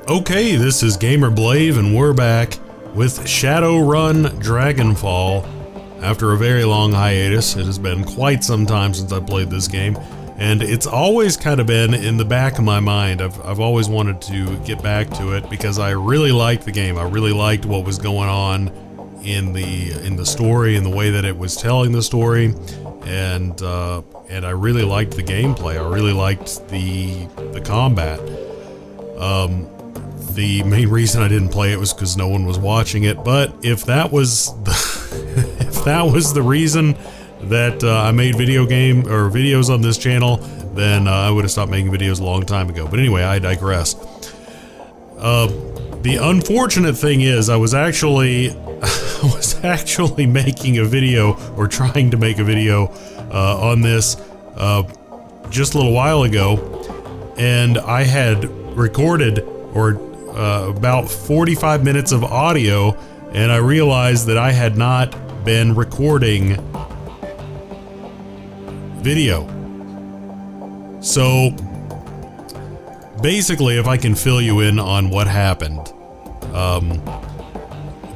Okay, this is Gamer Blave, and we're back with Shadowrun Dragonfall. After a very long hiatus, it has been quite some time since I played this game, and it's always kind of been in the back of my mind. I've always wanted to get back to it because I really liked the game. I really liked what was going on in the story and the way that it was telling the story, and I really liked the gameplay. I really liked the combat. The main reason I didn't play it was because no one was watching it, but if that was the reason that I made videos on this channel, then I would have stopped making videos a long time ago. But anyway, I digress. The unfortunate thing is I was actually making a video, or trying to make a video on this just a little while ago, and I had recorded about 45 minutes of audio, and I realized that I had not been recording video. So basically, if I can fill you in on what happened,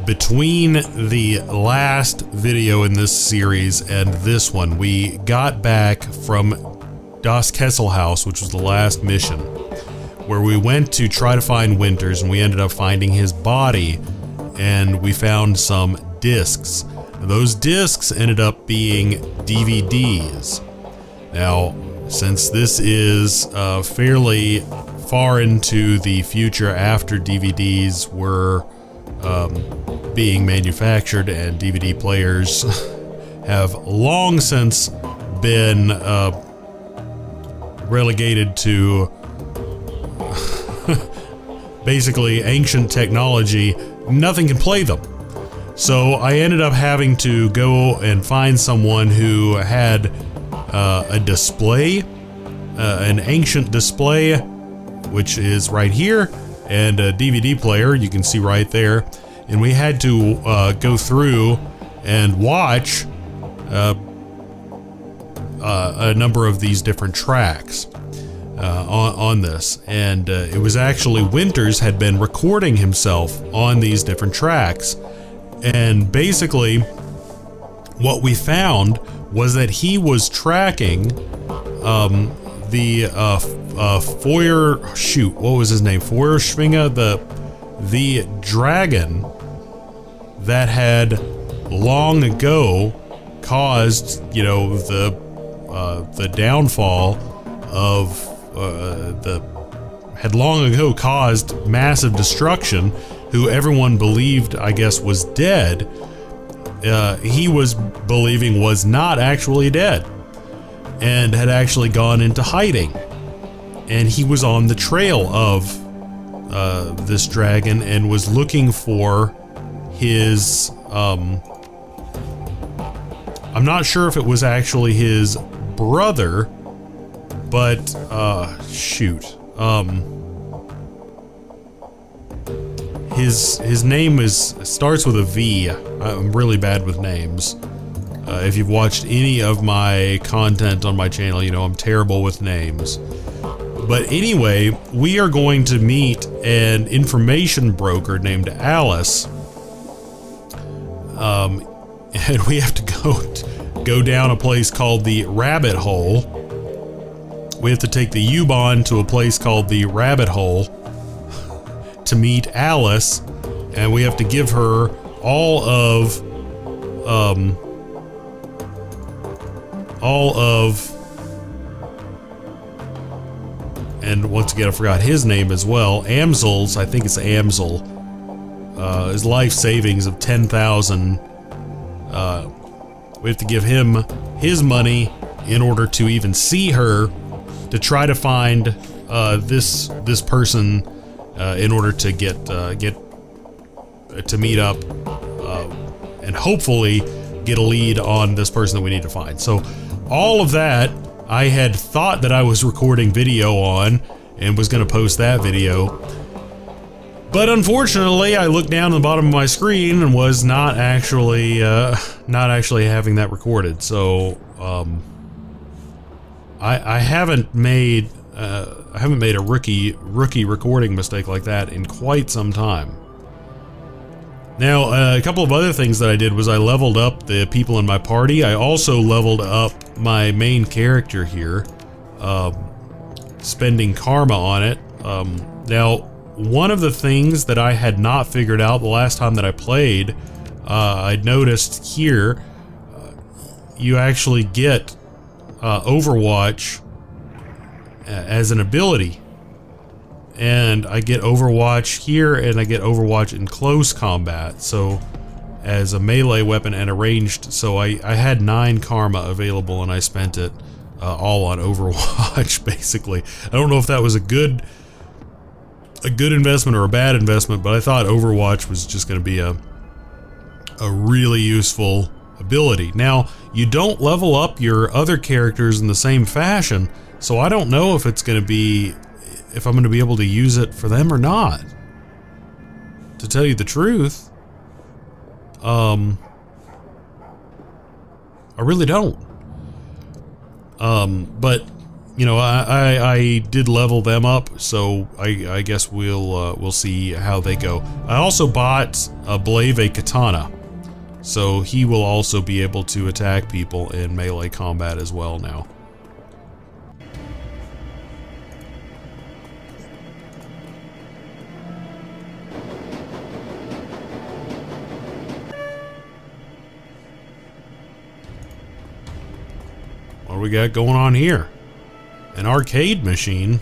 between the last video in this series and this one, we got back from Das Kesselhaus, which was the last mission, where we went to try to find Winters, and we ended up finding his body, and we found some discs. Those discs ended up being DVDs. Now, since this is fairly far into the future after DVDs were being manufactured, and DVD players have long since been relegated to basically ancient technology, nothing can play them. So I ended up having to go and find someone who had a display, an ancient display, which is right here, and a DVD player you can see right there. And we had to go through and watch a number of these different tracks on this, and it was actually Winters had been recording himself on these different tracks, and basically what we found was that he was tracking the Feuerschwinge, the dragon that had long ago caused, the downfall of had long ago caused massive destruction, who everyone believed, I guess, was dead. He was believing was not actually dead, and had actually gone into hiding. And he was on the trail of this dragon and was looking for his, I'm not sure if it was actually his brother, but his name starts with a V. I'm really bad with names. If you've watched any of my content on my channel, you know I'm terrible with names. But anyway, we are going to meet an information broker named Alice, and we have to go down a place called the Rabbit Hole. We have to take the U-Bahn to a place called the Rabbit Hole to meet Alice, and we have to give her all of and once again I forgot his name as well, Amsel's, I think it's Amsel, his life savings of 10,000. We have to give him his money in order to even see her, to try to find this person in order to get to meet up and hopefully get a lead on this person that we need to find. So all of that I had thought that I was recording video on and was going to post that video, but unfortunately I looked down at the bottom of my screen and was not actually having that recorded. So I haven't made I haven't made a rookie recording mistake like that in quite some time. Now, a couple of other things that I did was I leveled up the people in my party. I also leveled up my main character here, spending karma on it. Now, one of the things that I had not figured out the last time that I played, I noticed here, you actually get Overwatch as an ability. And I get Overwatch here, and I get Overwatch in close combat, so as a melee weapon and a ranged. So I had 9 karma available, and I spent it all on Overwatch, basically. I don't know if that was a good investment or a bad investment, but I thought Overwatch was just going to be a really useful ability. Now, you don't level up your other characters in the same fashion, so I don't know if it's going to be, if I'm going to be able to use it for them or not. To tell you the truth, I really don't. But you know, I did level them up, so I guess we'll see how they go. I also bought a Blave Katana, so he will also be able to attack people in melee combat as well now. What do we got going on here? An arcade machine.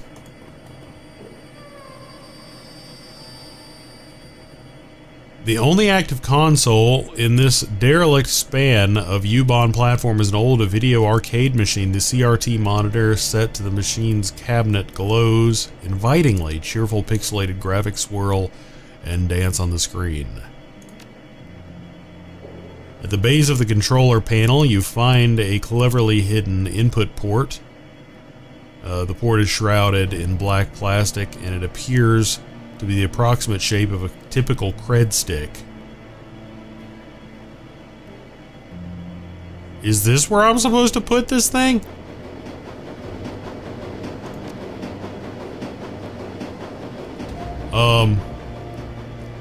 The only active console in this derelict span of U-Bahn platform is an old video arcade machine. The CRT monitor set to the machine's cabinet glows invitingly. Cheerful pixelated graphics swirl and dance on the screen. At the base of the controller panel, you find a cleverly hidden input port. The port is shrouded in black plastic, and it appears to be the approximate shape of a typical cred stick. Is this where I'm supposed to put this thing?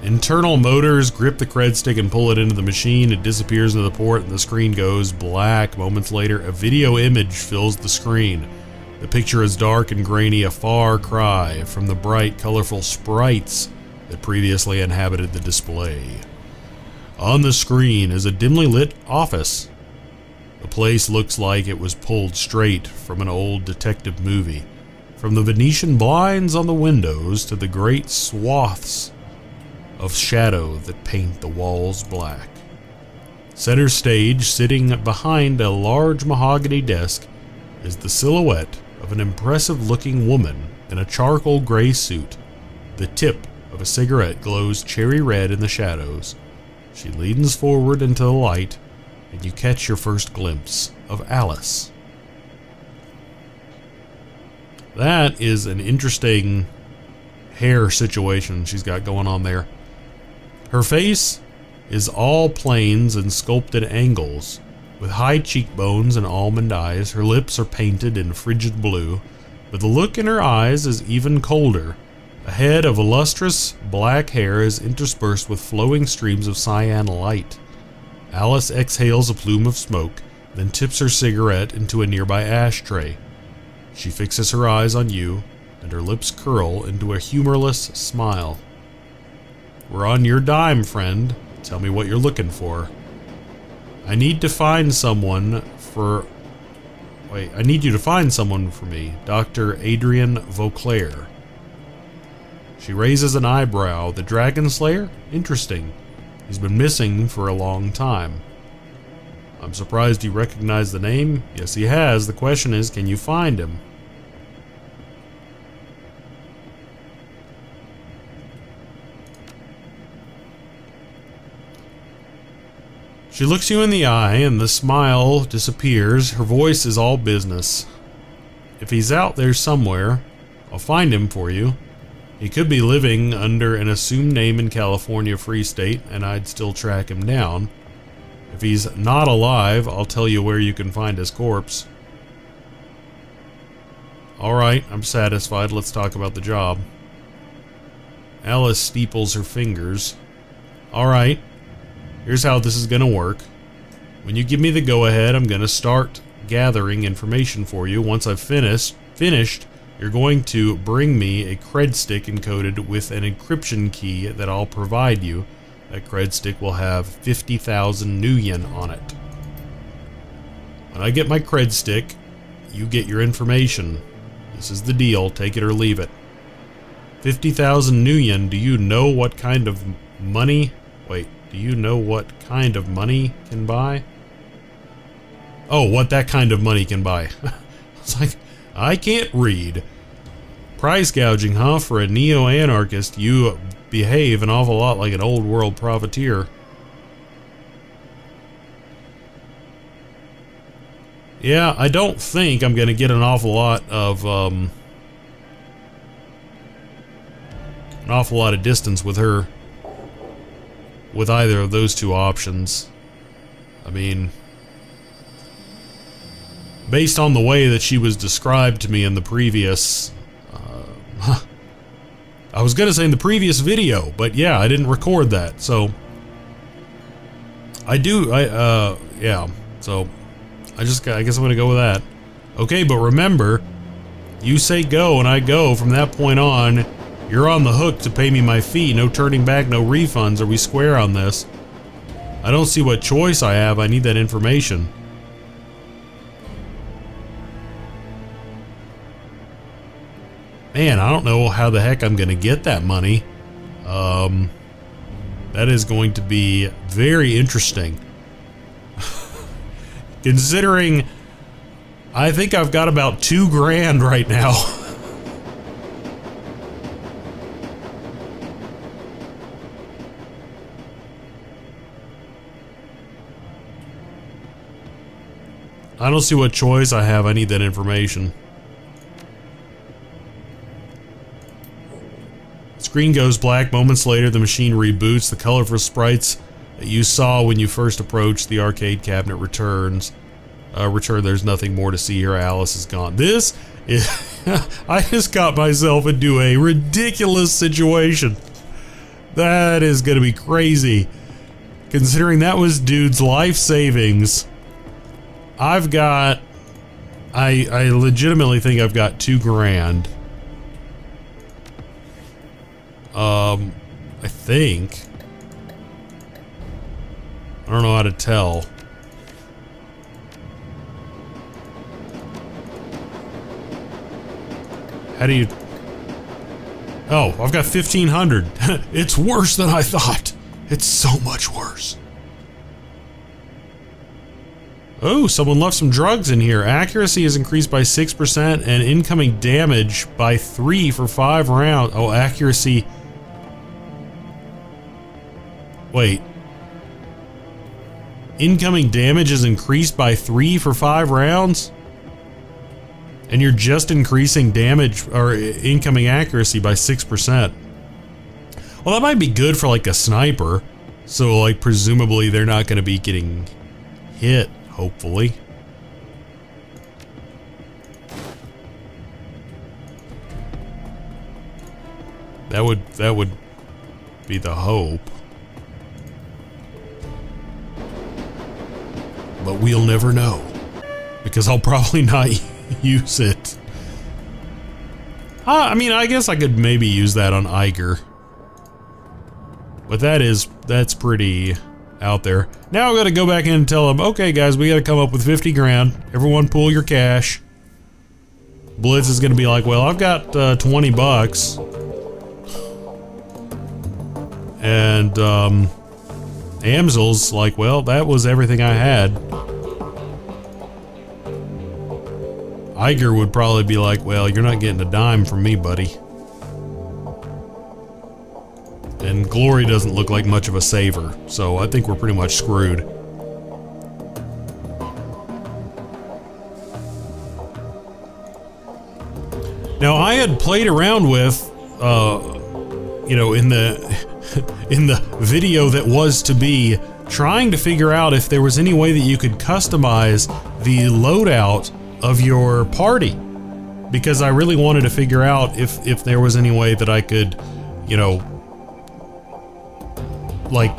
Internal motors grip the cred stick and pull it into the machine. It disappears into the port and the screen goes black. Moments later, a video image fills the screen. The picture is dark and grainy, a far cry from the bright, colorful sprites that previously inhabited the display. On the screen is a dimly lit office. The place looks like it was pulled straight from an old detective movie. From the Venetian blinds on the windows to the great swaths of shadow that paint the walls black. Center stage, sitting behind a large mahogany desk, is the silhouette of an impressive-looking woman in a charcoal gray suit. The tip of a cigarette glows cherry red in the shadows. She leans forward into the light, and you catch your first glimpse of Alice. That is an interesting hair situation she's got going on there. Her face is all planes and sculpted angles. With high cheekbones and almond eyes, her lips are painted in frigid blue, but the look in her eyes is even colder. A head of lustrous black hair is interspersed with flowing streams of cyan light. Alice exhales a plume of smoke, then tips her cigarette into a nearby ashtray. She fixes her eyes on you, and her lips curl into a humorless smile. "We're on your dime, friend. Tell me what you're looking for." I need you to find someone for me, Dr. Adrian Vauclair. She raises an eyebrow. The Dragon Slayer? Interesting. He's been missing for a long time. I'm surprised you recognize the name. Yes, he has. The question is, can you find him? She looks you in the eye, and the smile disappears. Her voice is all business. If he's out there somewhere, I'll find him for you. He could be living under an assumed name in California Free State, and I'd still track him down. If he's not alive, I'll tell you where you can find his corpse. Alright, I'm satisfied. Let's talk about the job. Alice steeples her fingers. Alright, here's how this is gonna work. When you give me the go-ahead, I'm gonna start gathering information for you. Once I've finished, you're going to bring me a cred stick encoded with an encryption key that I'll provide you. That cred stick will have 50,000 new yen on it. When I get my cred stick, you get your information. This is the deal, take it or leave it. 50,000 new yen, do you know what kind of money? Wait, do you know what kind of money can buy? Oh, what that kind of money can buy. It's like, I can't read. Price gouging, huh? For a neo-anarchist, you behave an awful lot like an old world profiteer. Yeah, I don't think I'm gonna get an awful lot of distance with her with either of those two options. I mean, based on the way that she was described to me in the previous I was gonna say in the previous video, but yeah, I didn't record that, so yeah, so I guess I'm gonna go with that. Okay, but remember, you say go and I go. From that point on, you're on the hook to pay me my fee. No turning back, no refunds. Are we square on this? I don't see what choice I have. I need that information. Man, I don't know how the heck I'm gonna get that money. That is going to be very interesting. Considering I think I've got about 2 grand right now. I don't see what choice I have. I need that information. Screen goes black. Moments later, the machine reboots. The colorful sprites that you saw when you first approached the arcade cabinet returns. There's nothing more to see here. Alice is gone. This is... I just got myself into a ridiculous situation. That is gonna be crazy. Considering that was dude's life savings. I've got... I legitimately think I've got 2 grand. I think. I don't know how to tell. How do you... Oh, I've got 1,500. It's worse than I thought. It's so much worse. Oh, someone left some drugs in here. Accuracy is increased by 6% and incoming damage by 3 for 5 rounds. Oh, accuracy... Wait. Incoming damage is increased by 3 for 5 rounds? And you're just increasing damage or incoming accuracy by 6%. Well, that might be good for like a sniper. So like presumably they're not going to be getting hit, hopefully. That would be the hope. But we'll never know, because I'll probably not use it. I mean, I guess I could maybe use that on Iger. But that's pretty out there. Now I'm gonna go back in and tell them, okay guys, we gotta come up with 50 grand. Everyone pull your cash. Blitz is gonna be like, well, I've got 20 bucks. And, Amsel's like, well, that was everything I had. Iger would probably be like, well, you're not getting a dime from me, buddy. And Glory doesn't look like much of a saver, so I think we're pretty much screwed. Now, I had played around with, you know, in the in the video that was to be, trying to figure out if there was any way that you could customize the loadout of your party. because I really wanted to figure out if there was any way that I could, you know, like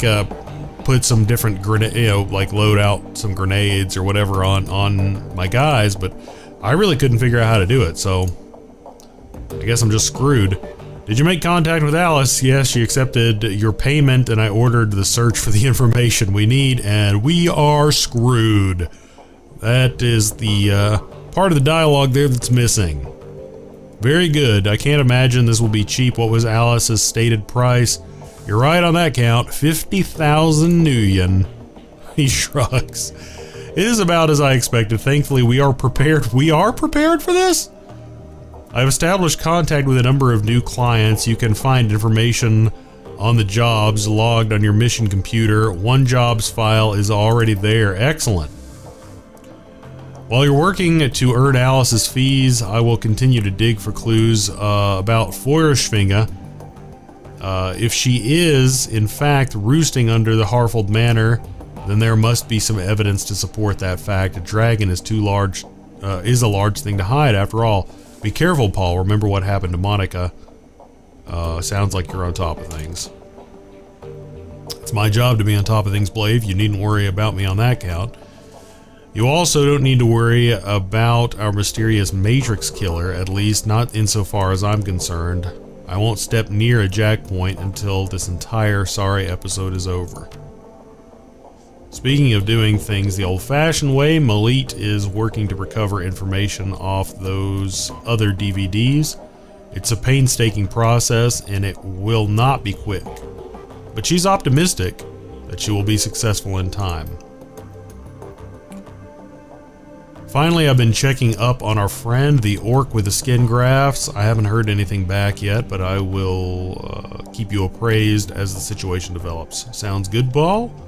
put some different grenade, you know, like load out some grenades or whatever on my guys, but I really couldn't figure out how to do it, so I guess I'm just screwed. Did you make contact with Alice? Yes, she accepted your payment and I ordered the search for the information we need, and we are screwed. That is the part of the dialogue there that's missing. Very good. I can't imagine this will be cheap. What was Alice's stated price? You're right on that count. 50,000 nuyen. He shrugs. It is about as I expected. Thankfully, we are prepared. We are prepared for this? I've established contact with a number of new clients. You can find information on the jobs logged on your mission computer. One jobs file is already there. Excellent. While you're working to earn Alice's fees, I will continue to dig for clues about Feuerschwinge. If she is, in fact, roosting under the Harfold Manor, then there must be some evidence to support that fact. A dragon is too large, is a large thing to hide after all. Be careful, Paul. Remember what happened to Monica. Sounds like you're on top of things. It's my job to be on top of things, Blave. You needn't worry about me on that count. You also don't need to worry about our mysterious Matrix killer, at least not insofar as I'm concerned. I won't step near a jackpoint until this entire sorry episode is over. Speaking of doing things the old-fashioned way, Malit is working to recover information off those other DVDs. It's a painstaking process and it will not be quick. But she's optimistic that she will be successful in time. Finally, I've been checking up on our friend, the orc with the skin grafts. I haven't heard anything back yet, but I will keep you appraised as the situation develops. Sounds good, Paul?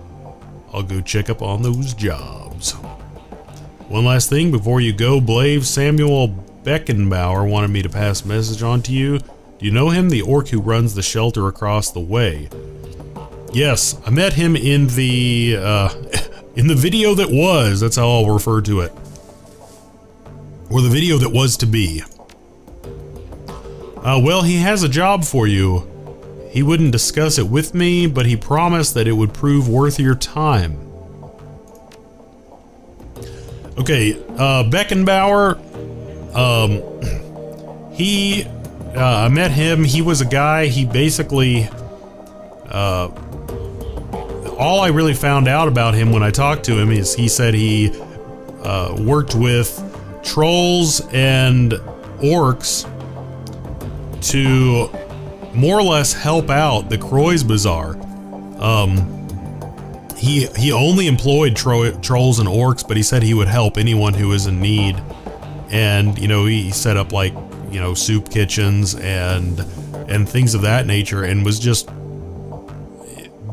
I'll go check up on those jobs. One last thing before you go, Blave. Samuel Beckenbauer wanted me to pass a message on to you. Do you know him, the orc who runs the shelter across the way? Yes, I met him in the video that was. That's how I'll refer to it. Or the video that was to be. Well, he has a job for you. He wouldn't discuss it with me, but he promised that it would prove worth your time. Okay, Beckenbauer, I met him. He was a guy, he basically, all I really found out about him when I talked to him is he said he worked with trolls and orcs to more or less help out the Croix Bazaar. He only employed trolls and orcs, but he said he would help anyone who was in need. And, you know, he set up like, you know, soup kitchens and things of that nature, and was just,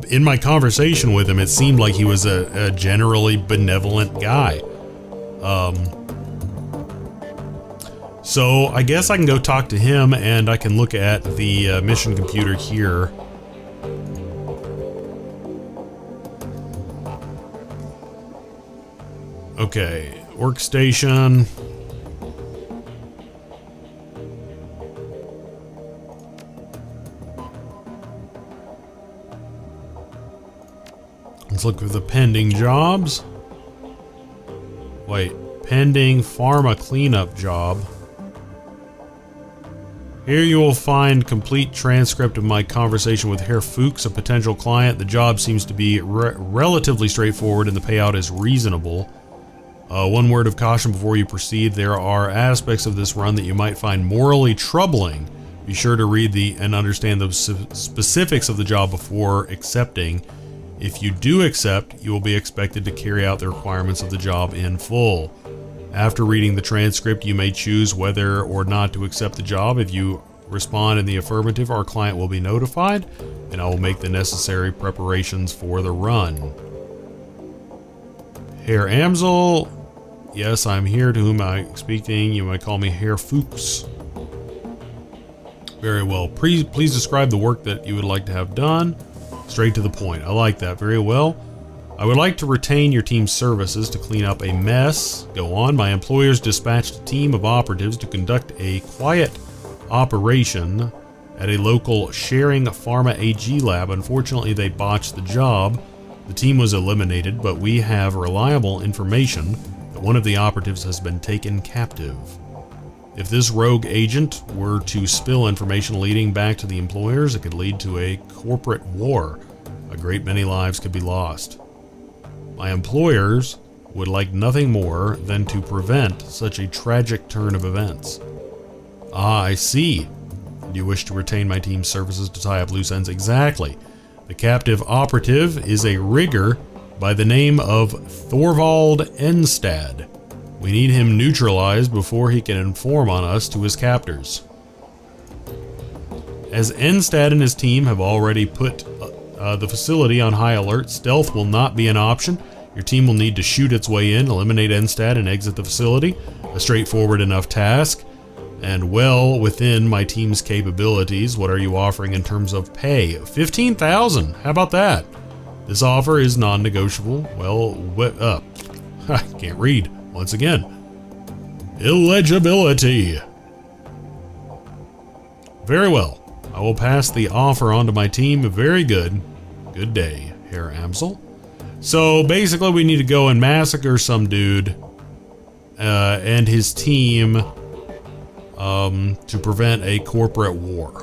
in my conversation with him, it seemed like he was a generally benevolent guy. So I guess I can go talk to him, and I can look at the mission computer here. Okay, workstation. Let's look for the pending jobs. Wait, pending pharma cleanup job. Here you will find complete transcript of my conversation with Herr Fuchs, a potential client. The job seems to be relatively straightforward and the payout is reasonable. One word of caution before you proceed. There are aspects of this run that you might find morally troubling. Be sure to read and understand the specifics of the job before accepting. If you do accept, you will be expected to carry out the requirements of the job in full. After reading the transcript, you may choose whether or not to accept the job. If you respond in the affirmative, our client will be notified, and I will make the necessary preparations for the run. Herr Amsel, yes, I'm here. To whom I'm speaking, you might call me Herr Fuchs. Very well. Please describe the work that you would like to have done. Straight to the point. I like that. Very well. I would like to retain your team's services to clean up a mess. Go on. My employers dispatched a team of operatives to conduct a quiet operation at a local sharing pharma AG lab. Unfortunately, they botched the job. The team was eliminated, but we have reliable information that one of the operatives has been taken captive. If this rogue agent were to spill information leading back to the employers, it could lead to a corporate war. A great many lives could be lost. My employers would like nothing more than to prevent such a tragic turn of events. Ah, I see. Do you wish to retain my team's services to tie up loose ends? Exactly. The captive operative is a rigger by the name of Thorvald Enstad. We need him neutralized before he can inform on us to his captors. As Enstad and his team have already put the facility on high alert, stealth will not be an option. Your team will need to shoot its way in, eliminate Enstad, and exit the facility. A straightforward enough task, and well within my team's capabilities. What are you offering in terms of pay? 15,000. How about that? This offer is non-negotiable. Well, I can't read. Once again. Illegibility. Very well. I will pass the offer on to my team. Very good. Good day, Herr Amsel. So basically we need to go and massacre some dude and his team to prevent a corporate war.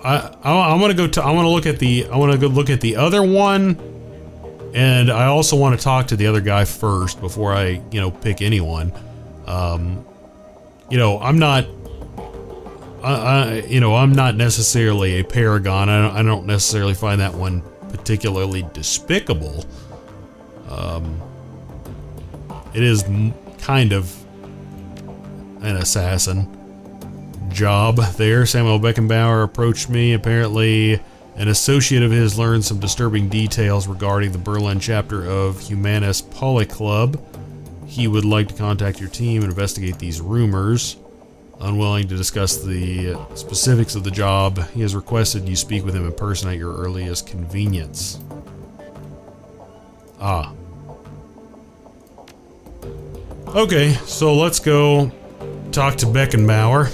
I want to go look at the other one, and I also want to talk to the other guy first before I, pick anyone. I'm not necessarily a paragon. I don't necessarily find that one particularly despicable. It is kind of an assassin job there. Samuel Beckenbauer approached me. Apparently, an associate of his learned some disturbing details regarding the Berlin chapter of Humanis Policlub. He would like to contact your team and investigate these rumors. Unwilling to discuss the specifics of the job, he has requested you speak with him in person at your earliest convenience. Ah. Okay, so let's go talk to Beckenbauer.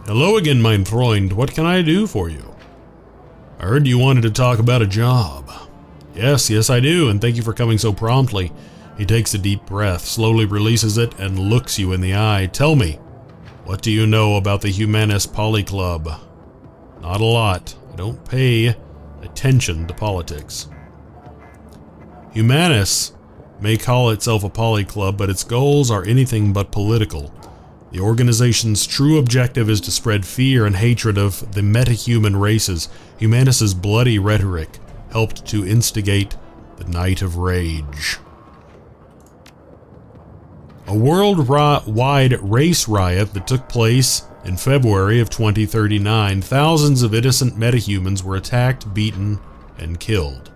Hello again, mein Freund. What can I do for you? I heard you wanted to talk about a job. Yes, I do, and thank you for coming so promptly. He takes a deep breath, slowly releases it, and looks you in the eye. Tell me, what do you know about the Humanis Policlub? Not a lot. I don't pay attention to politics. Humanis may call itself a polyclub, but its goals are anything but political. The organization's true objective is to spread fear and hatred of the metahuman races. Humanis's bloody rhetoric helped to instigate the Night of Rage. A worldwide race riot that took place in February of 2039. Thousands of innocent metahumans were attacked, beaten, and killed.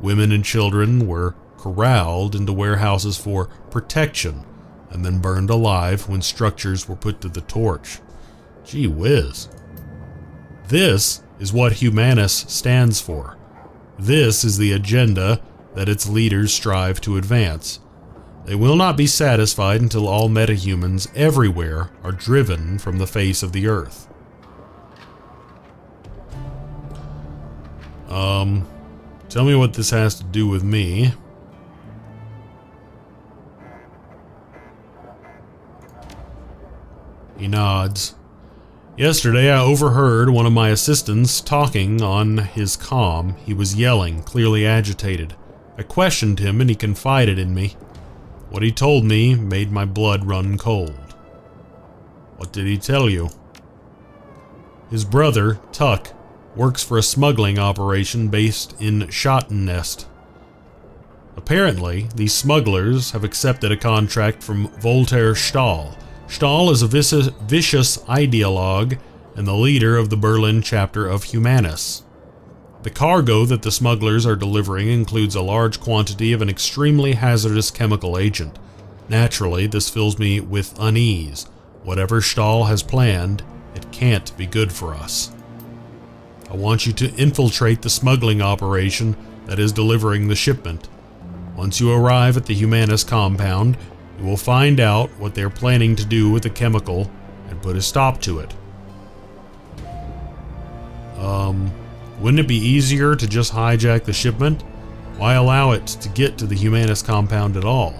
Women and children were corralled into warehouses for protection and then burned alive when structures were put to the torch. Gee whiz. This is what Humanis stands for. This is the agenda that its leaders strive to advance. They will not be satisfied until all metahumans everywhere are driven from the face of the earth. Tell me what this has to do with me. He nods. Yesterday, I overheard one of my assistants talking on his comm. He was yelling, clearly agitated. I questioned him and he confided in me. What he told me made my blood run cold. What did he tell you? His brother, Tuck, works for a smuggling operation based in Schottenest. Apparently, these smugglers have accepted a contract from Voltaire Stahl. Stahl is a vicious ideologue and the leader of the Berlin chapter of Humanis. The cargo that the smugglers are delivering includes a large quantity of an extremely hazardous chemical agent. Naturally, this fills me with unease. Whatever Stahl has planned, it can't be good for us. I want you to infiltrate the smuggling operation that is delivering the shipment. Once you arrive at the Humanis compound, you will find out what they're planning to do with the chemical and put a stop to it. Wouldn't it be easier to just hijack the shipment? Why allow it to get to the Humanis compound at all?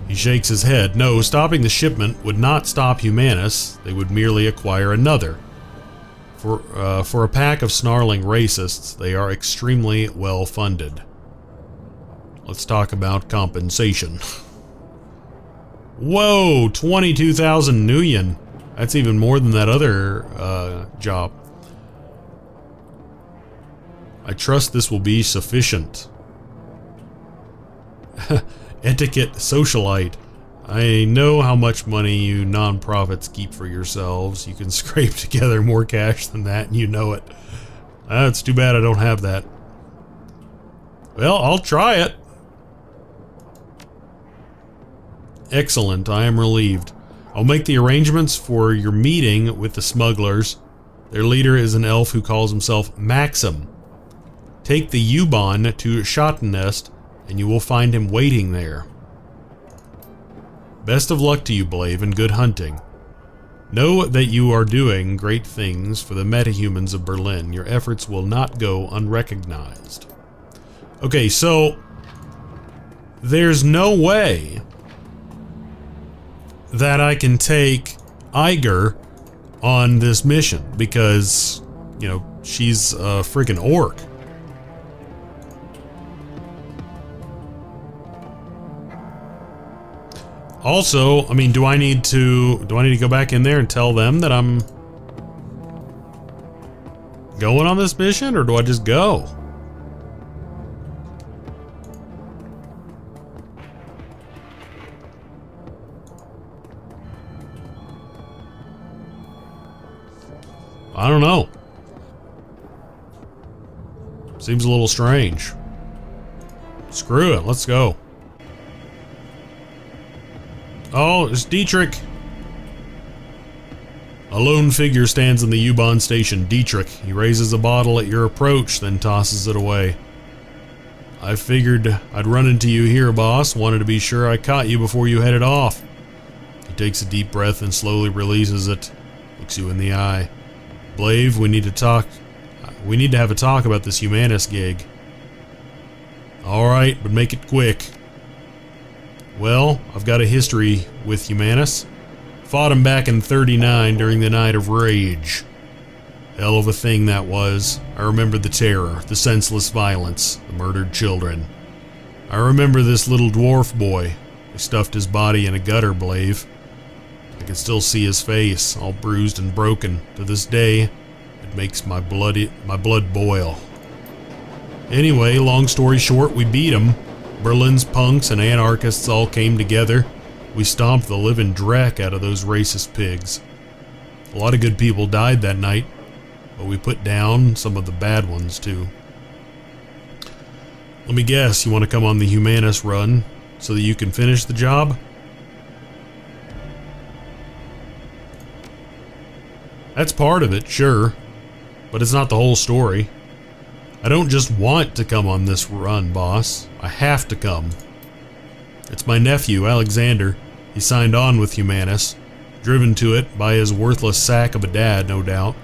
He shakes his head. No, stopping the shipment would not stop Humanis. They would merely acquire another. For a pack of snarling racists, they are extremely well funded. Let's talk about compensation. Whoa, 22,000 Nuyen. That's even more than that other job. I trust this will be sufficient. Etiquette socialite. I know how much money you non-profits keep for yourselves. You can scrape together more cash than that, and you know it. It's too bad I don't have that. Well, I'll try it. Excellent, I am relieved. I'll make the arrangements for your meeting with the smugglers. Their leader is an elf who calls himself Maxim. Take the U-Bahn to Schottenest, and you will find him waiting there. Best of luck to you, Blave, and good hunting. Know that you are doing great things for the metahumans of Berlin. Your efforts will not go unrecognized. Okay, so there's no way that I can take Iger on this mission because, you know, she's a freaking orc. Also, I mean, do I need to go back in there and tell them that I'm going on this mission, or do I just go? I don't know. Seems a little strange. Screw it, let's go. Oh, it's Dietrich. A lone figure stands in the U-Bahn station. Dietrich. He raises a bottle at your approach, then tosses it away. I figured I'd run into you here, boss. Wanted to be sure I caught you before you headed off. He takes a deep breath and slowly releases it. Looks you in the eye. Blave, we need to talk. We need to have a talk about this Humanis gig. Alright, but make it quick. Well, I've got a history with Humanis. Fought him back in 39 during the Night of Rage. Hell of a thing that was. I remember the terror, the senseless violence, the murdered children. I remember this little dwarf boy. They stuffed his body in a gutter, Blave. I can still see his face, all bruised and broken. To this day, it makes my blood boil. Anyway, long story short, we beat him. Berlin's punks and anarchists all came together. We stomped the living dreck out of those racist pigs. A lot of good people died that night, but we put down some of the bad ones too. Let me guess, you want to come on the Humanis run so that you can finish the job? That's part of it, sure, but it's not the whole story. I don't just want to come on this run, boss. I have to come. It's my nephew, Alexander. He signed on with Humanis, driven to it by his worthless sack of a dad, no doubt.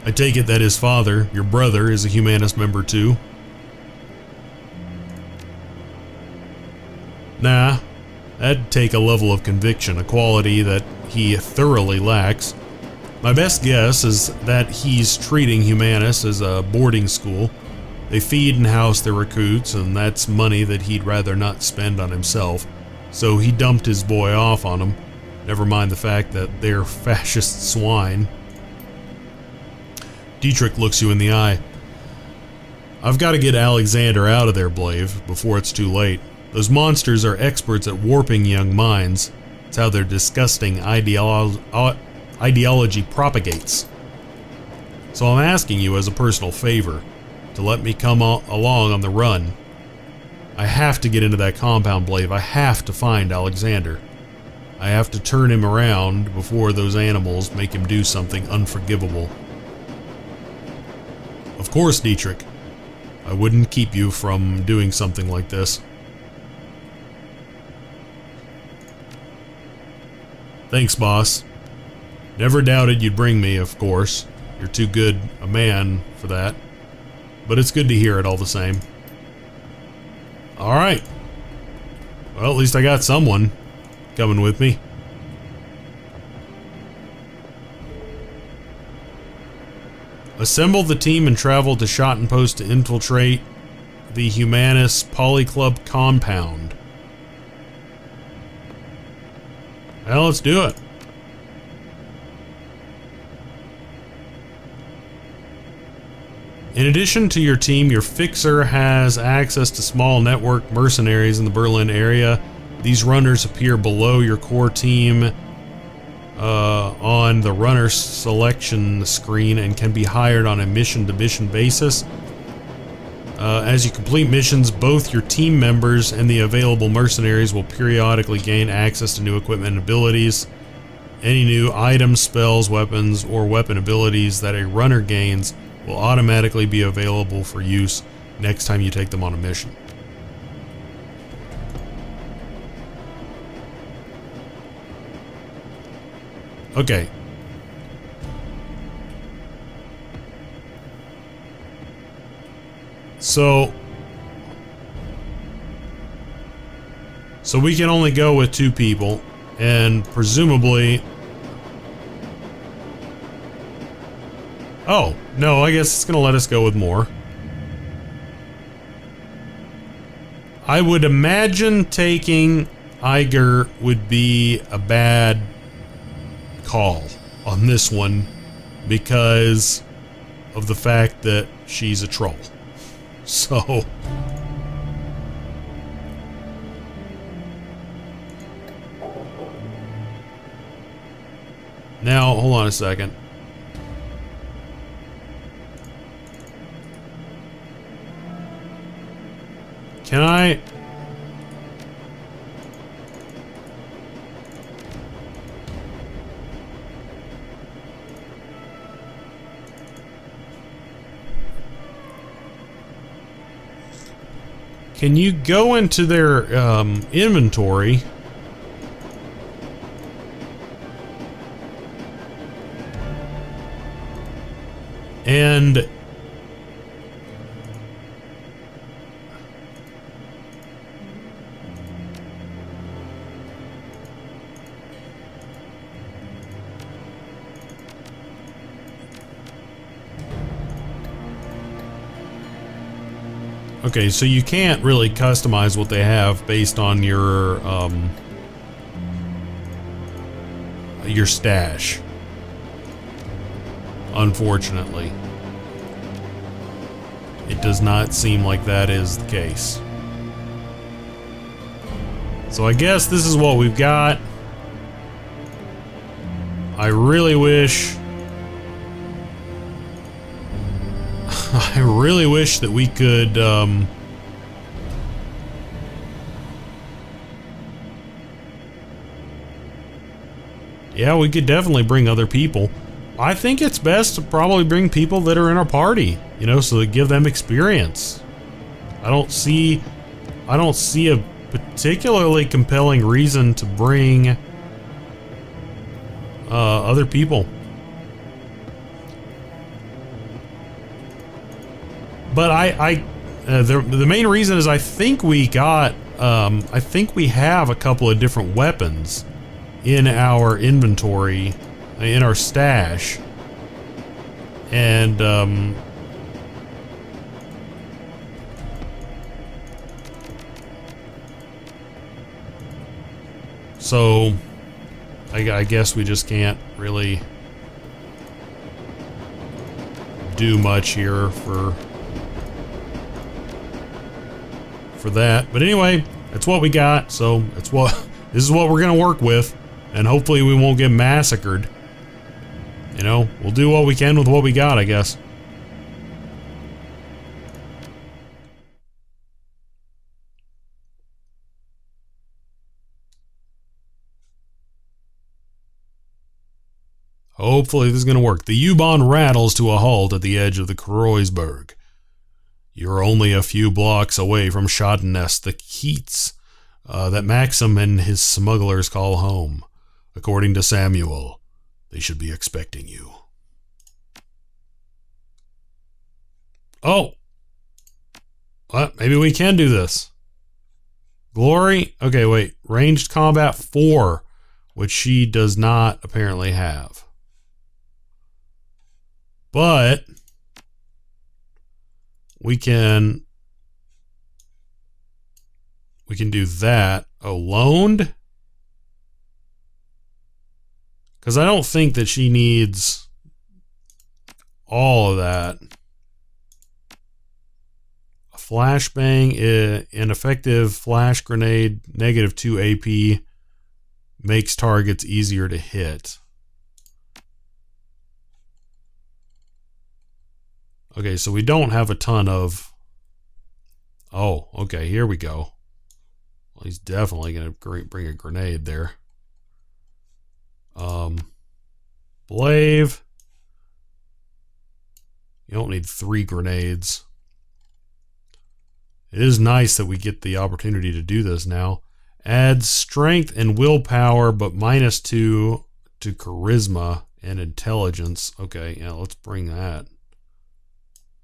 I take it that his father, your brother, is a Humanis member too. Nah, that'd take a level of conviction, a quality that he thoroughly lacks. My best guess is that he's treating Humanis as a boarding school. They feed and house their recruits, and that's money that he'd rather not spend on himself, so he dumped his boy off on him. Never mind the fact that they're fascist swine. Dietrich looks you in the eye. I've got to get Alexander out of there, Blave, before it's too late. Those monsters are experts at warping young minds. It's how their disgusting ideology propagates. So I'm asking you as a personal favor to let me come along on the run. I have to get into that compound, Blave. I have to find Alexander. I have to turn him around before those animals make him do something unforgivable. Of course, Dietrich. I wouldn't keep you from doing something like this. Thanks, boss. Never doubted you'd bring me, of course. You're too good a man for that. But it's good to hear it all the same. Alright. Well, at least I got someone coming with me. Assemble the team and travel to Schattenpost to infiltrate the Humanis Policlub compound. Well, let's do it. In addition to your team, your fixer has access to small network mercenaries in the Berlin area. These runners appear below your core team on the runner selection screen and can be hired on a mission-to-mission basis. As you complete missions, both your team members and the available mercenaries will periodically gain access to new equipment and abilities. Any new items, spells, weapons, or weapon abilities that a runner gains will automatically be available for use next time you take them on a mission. Okay. So we can only go with 2 people, and presumably... Oh, no, I guess it's gonna let us go with more. I would imagine taking Iger would be a bad call on this one because of the fact that she's a troll. So... Now, hold on a second. Can I... Can you go into their inventory and okay, so you can't really customize what they have based on your stash, unfortunately. It does not seem like that is the case. So I guess this is what we've got. I really wish... I really wish that we could, yeah, we could definitely bring other people. I think it's best to probably bring people that are in our party, you know, so that give them experience. I don't see a particularly compelling reason to bring other people. But the main reason is I think we got, I think we have a couple of different weapons in our inventory, in our stash, and so I guess we just can't really do much here for that. But anyway, that's what we got. So this is what we're gonna work with, and hopefully we won't get massacred. You know, we'll do what we can with what we got, I guess. Hopefully this is going to work. The U-Bahn rattles to a halt at the edge of the Kreuzberg. You're only a few blocks away from Schottenest, the Keats that Maxim and his smugglers call home. According to Samuel, they should be expecting you. Oh! Well, maybe we can do this. Glory? Okay, wait. Ranged combat 4, which she does not apparently have. But we can do that. Oh, loaned? Because I don't think that she needs all of that. A flashbang, an effective flash grenade, -2 AP, makes targets easier to hit. Okay, so we don't have a ton of... Oh, okay, here we go. Well, he's definitely going to bring a grenade there. Blave. You don't need 3 grenades. It is nice that we get the opportunity to do this now. Adds strength and willpower, but -2 to charisma and intelligence. Okay, yeah, let's bring that.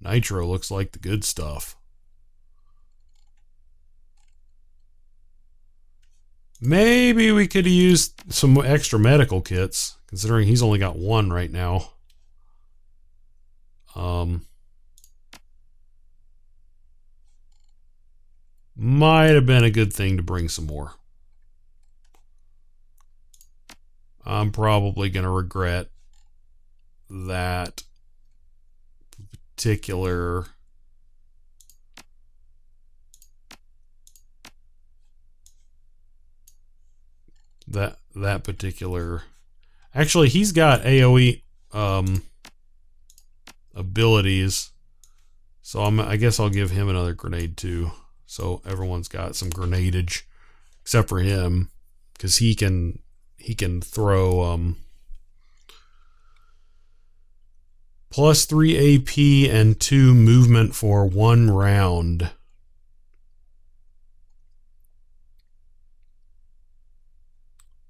Nitro looks like the good stuff. Maybe we could use some extra medical kits, considering he's only got 1 right now. Might have been a good thing to bring some more. I'm probably going to regret that particular that particular. Actually, he's got AoE abilities, so I guess I'll give him another grenade too. So everyone's got some grenadage, except for him, because he can throw +3 AP and 2 movement for 1 round.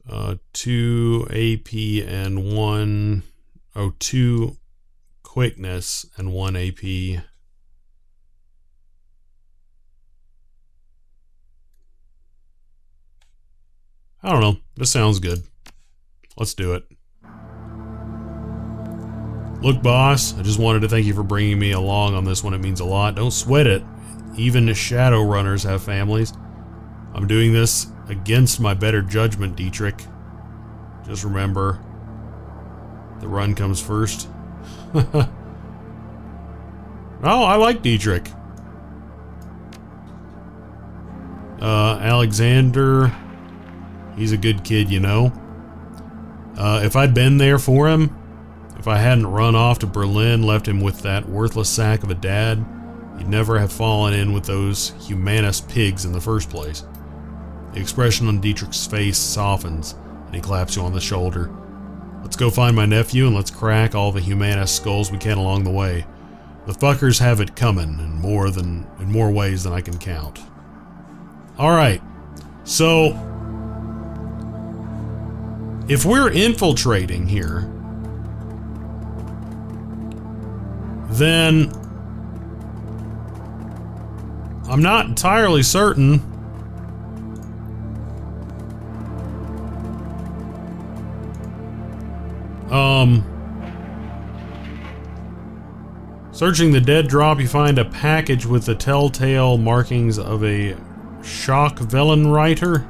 Uh, 2 AP and 2 quickness and 1 AP. I don't know. This sounds good. Let's do it. Look, boss, I just wanted to thank you for bringing me along on this one. It means a lot. Don't sweat it. Even Shadowrunners have families. I'm doing this against my better judgment, Dietrich. Just remember, the run comes first. Oh, I like Dietrich. Alexander, he's a good kid, you know. If I'd been there for him, if I hadn't run off to Berlin, left him with that worthless sack of a dad, he'd never have fallen in with those Humanis pigs in the first place. The expression on Dietrich's face softens, and he claps you on the shoulder. Let's go find my nephew, and let's crack all the Humanis skulls we can along the way. The fuckers have it coming in more ways than I can count. Alright, so if we're infiltrating here, then I'm not entirely certain searching the dead drop, you find a package with the telltale markings of a shock Wellenreiter.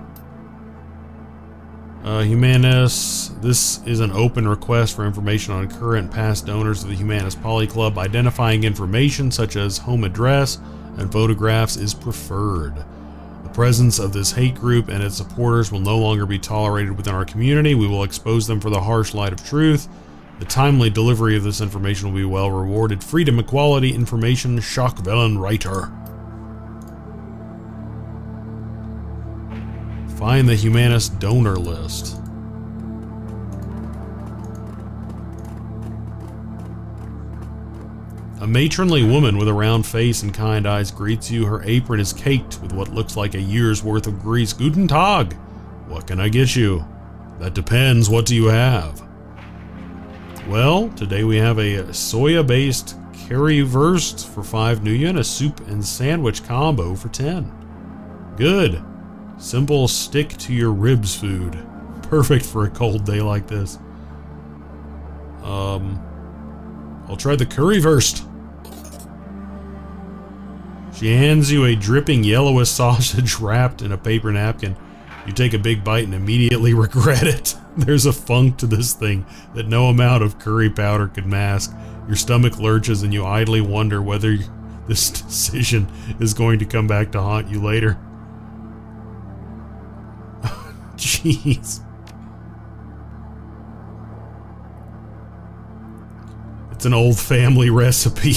Humanis, this is an open request for information on current and past donors of the Humanis Policlub. Identifying information such as home address and photographs is preferred. The presence of this hate group and its supporters will no longer be tolerated within our community. We will expose them for the harsh light of truth. The timely delivery of this information will be well rewarded. Freedom, equality, information, Schockvellen writer. Find the Humanis donor list. A matronly woman with a round face and kind eyes greets you. Her apron is caked with what looks like a year's worth of grease. Guten Tag! What can I get you? That depends. What do you have? Well, today we have a soya-based currywurst for 5 new yen, a soup and sandwich combo for 10. Good. Simple stick to your ribs food. Perfect for a cold day like this. I'll try the currywurst. She hands you a dripping yellowish sausage wrapped in a paper napkin. You take a big bite and immediately regret it. There's a funk to this thing that no amount of curry powder could mask. Your stomach lurches and you idly wonder whether this decision is going to come back to haunt you later. Jeez. It's an old family recipe.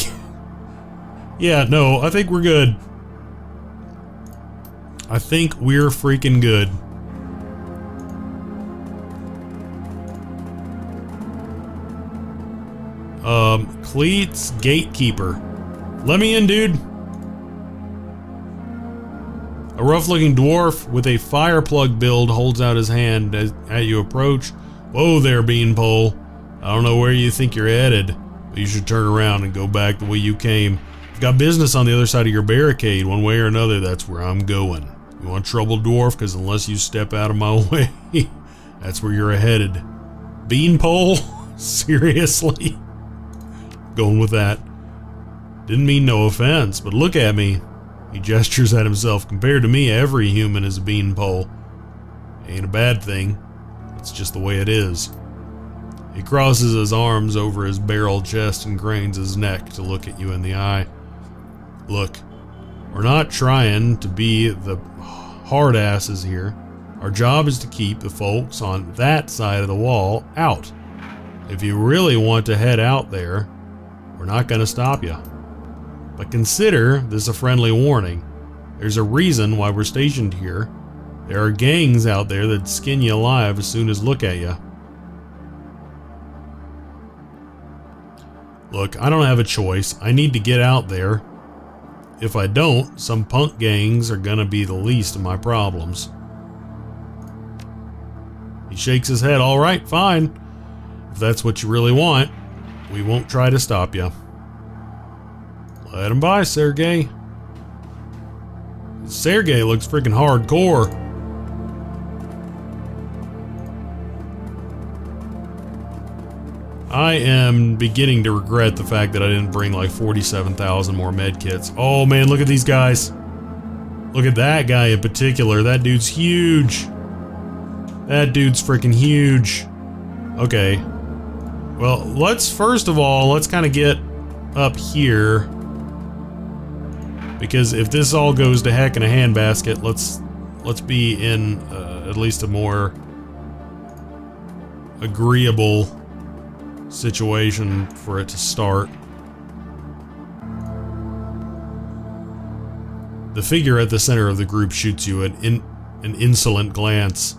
Yeah, no, I think we're good. I think we're freaking good. Cleats Gatekeeper. Let me in, dude. A rough-looking dwarf with a fire plug build holds out his hand as you approach. Whoa there, Beanpole. I don't know where you think you're headed, but you should turn around and go back the way you came. I've got business on the other side of your barricade. One way or another, that's where I'm going. You want trouble, dwarf? Because unless you step out of my way, that's where you're headed. Beanpole? Seriously? Going with that. Didn't mean no offense, but look at me. He gestures at himself. Compared to me, every human is a beanpole. Ain't a bad thing. It's just the way it is. He crosses his arms over his barrel chest and cranes his neck to look at you in the eye. Look, we're not trying to be the hard asses here. Our job is to keep the folks on that side of the wall out. If you really want to head out there, we're not going to stop you. But consider this a friendly warning. There's a reason why we're stationed here. There are gangs out there that skin you alive as soon as look at you. Look, I don't have a choice. I need to get out there. If I don't, some punk gangs are gonna be the least of my problems. He shakes his head. All right, fine. If that's what you really want, we won't try to stop you. Let him by, Sergey. Sergey looks freaking hardcore. I am beginning to regret the fact that I didn't bring like 47,000 more medkits. Oh man, look at these guys. Look at that guy in particular. That dude's huge. That dude's freaking huge. Okay. Well, let's first of all, let's kind of get up here. Because if this all goes to heck in a handbasket, let's be in at least a more agreeable situation for it to start. The figure at the center of the group shoots you an insolent glance.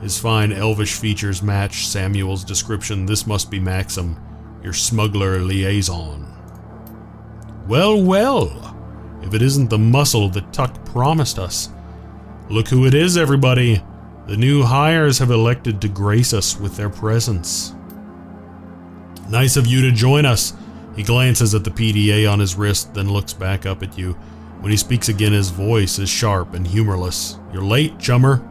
His fine elvish features match Samuel's description. This must be Maxim, your smuggler liaison. Well, well. If it isn't the muscle that Tuck promised us. Look who it is, everybody. The new hires have elected to grace us with their presence. Nice of you to join us. He glances at the PDA on his wrist, then looks back up at you. When he speaks again, his voice is sharp and humorless. You're late, chummer.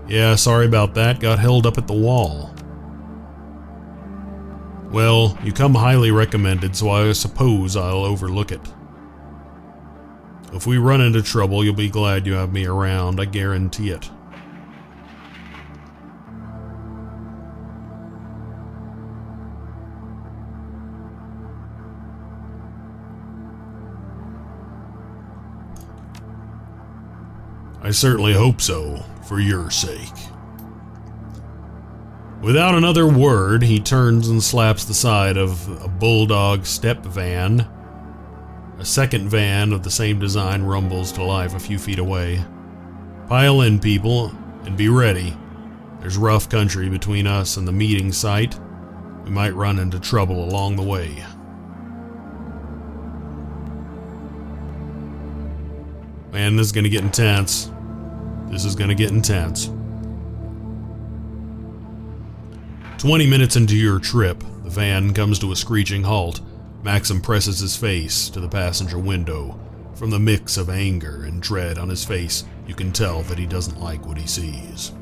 Yeah, sorry about that. Got held up at the wall. Well, you come highly recommended, so I suppose I'll overlook it. If we run into trouble, you'll be glad you have me around, I guarantee it. I certainly hope so, for your sake. Without another word, he turns and slaps the side of a bulldog step van. A second van of the same design rumbles to life a few feet away. Pile in, people, and be ready. There's rough country between us and the meeting site. We might run into trouble along the way. Man, this is gonna get intense. This is gonna get intense. 20 minutes into your trip, the van comes to a screeching halt. Maxim presses his face to the passenger window. From the mix of anger and dread on his face, you can tell that he doesn't like what he sees.